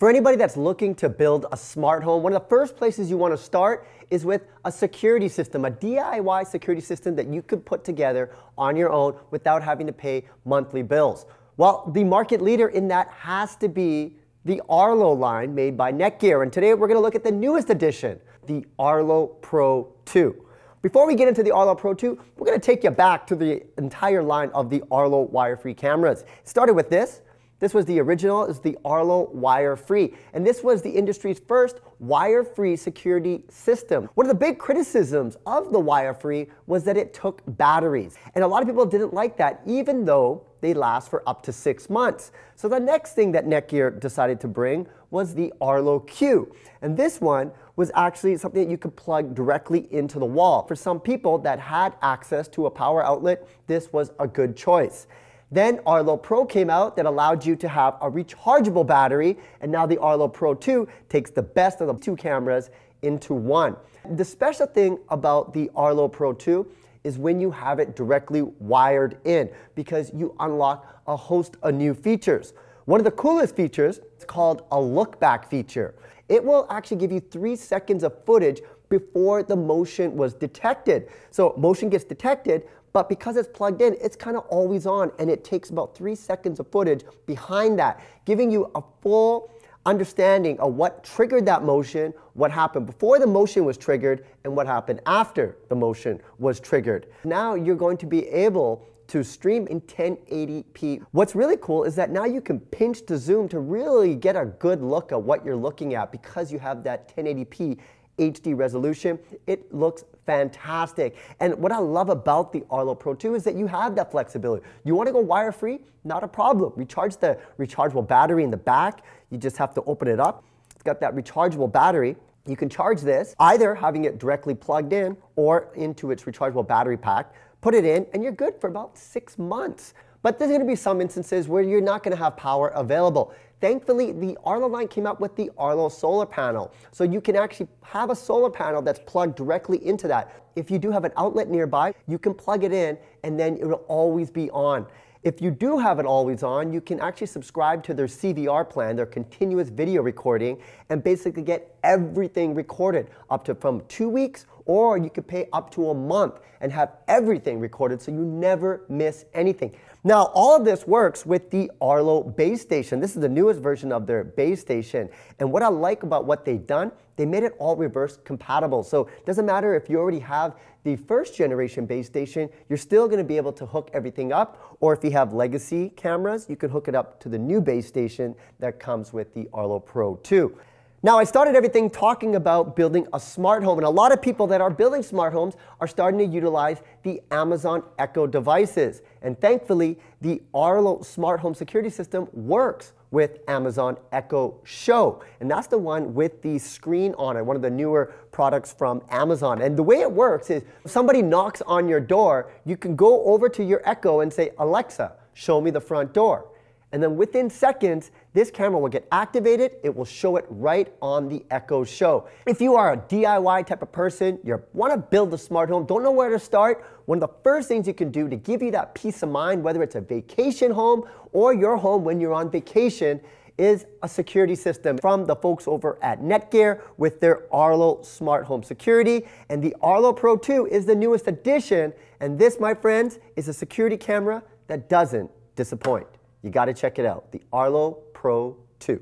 For anybody that's looking to build a smart home, one of the first places you want to start is with a security system, a DIY security system that you could put together on your own without having to pay monthly bills. Well, the market leader in that has to be the Arlo line made by Netgear. And today we're going to look at the newest edition, the Arlo Pro 2. Before we get into the Arlo Pro 2, we're going to take you back to the entire line of the Arlo wire-free cameras. It started with this. This was the original, is the Arlo wire-free. And this was the industry's first wire-free security system. One of the big criticisms of the wire-free was that it took batteries. And a lot of people didn't like that, even though they last for up to 6 months. So the next thing that Netgear decided to bring was the Arlo Q. And this one was actually something that you could plug directly into the wall. For some people that had access to a power outlet, this was a good choice. Then Arlo Pro came out that allowed you to have a rechargeable battery, and now the Arlo Pro 2 takes the best of the two cameras into one. The special thing about the Arlo Pro 2 is when you have it directly wired in, because you unlock a host of new features. One of the coolest features is called a look back feature. It will actually give you 3 seconds of footage before the motion was detected. So motion gets detected, but because it's plugged in, it's kind of always on, and it takes about 3 seconds of footage behind that, giving you a full understanding of what triggered that motion, what happened before the motion was triggered, and what happened after the motion was triggered. Now you're going to be able to stream in 1080p. What's really cool is that now you can pinch to zoom to really get a good look at what you're looking at because you have that 1080p HD resolution. It looks fantastic. And what I love about the Arlo Pro 2 is that you have that flexibility. You want to go wire free? Not a problem. Recharge the rechargeable battery in the back. You just have to open it up. It's got that rechargeable battery. You can charge this either having it directly plugged in or into its rechargeable battery pack. Put it in and you're good for about 6 months. But there's going to be some instances where you're not going to have power available. Thankfully, the Arlo line came out with the Arlo solar panel. So you can actually have a solar panel that's plugged directly into that. If you do have an outlet nearby, you can plug it in and then it will always be on. If you do have it always on, you can actually subscribe to their CVR plan, their continuous video recording, and basically get everything recorded up to from 2 weeks, or you could pay up to a month and have everything recorded so you never miss anything. Now, all of this works with the Arlo base station. This is the newest version of their base station. And what I like about what they've done, they made it all reverse compatible. So it doesn't matter if you already have the first generation base station, you're still going to be able to hook everything up. Or if you have legacy cameras, you can hook it up to the new base station that comes with the Arlo Pro 2. Now, I started everything talking about building a smart home, and a lot of people that are building smart homes are starting to utilize the Amazon Echo devices. And thankfully, the Arlo smart home security system works with Amazon Echo Show. And that's the one with the screen on it, one of the newer products from Amazon. And the way it works is if somebody knocks on your door, you can go over to your Echo and say, "Alexa, show me the front door." And then within seconds, this camera will get activated. It will show it right on the Echo Show. If you are a DIY type of person, you want to build a smart home, don't know where to start, one of the first things you can do to give you that peace of mind, whether it's a vacation home or your home when you're on vacation, is a security system from the folks over at Netgear with their Arlo Smart Home Security. And the Arlo Pro 2 is the newest addition. And this, my friends, is a security camera that doesn't disappoint. You got to check it out, the Arlo Pro 2.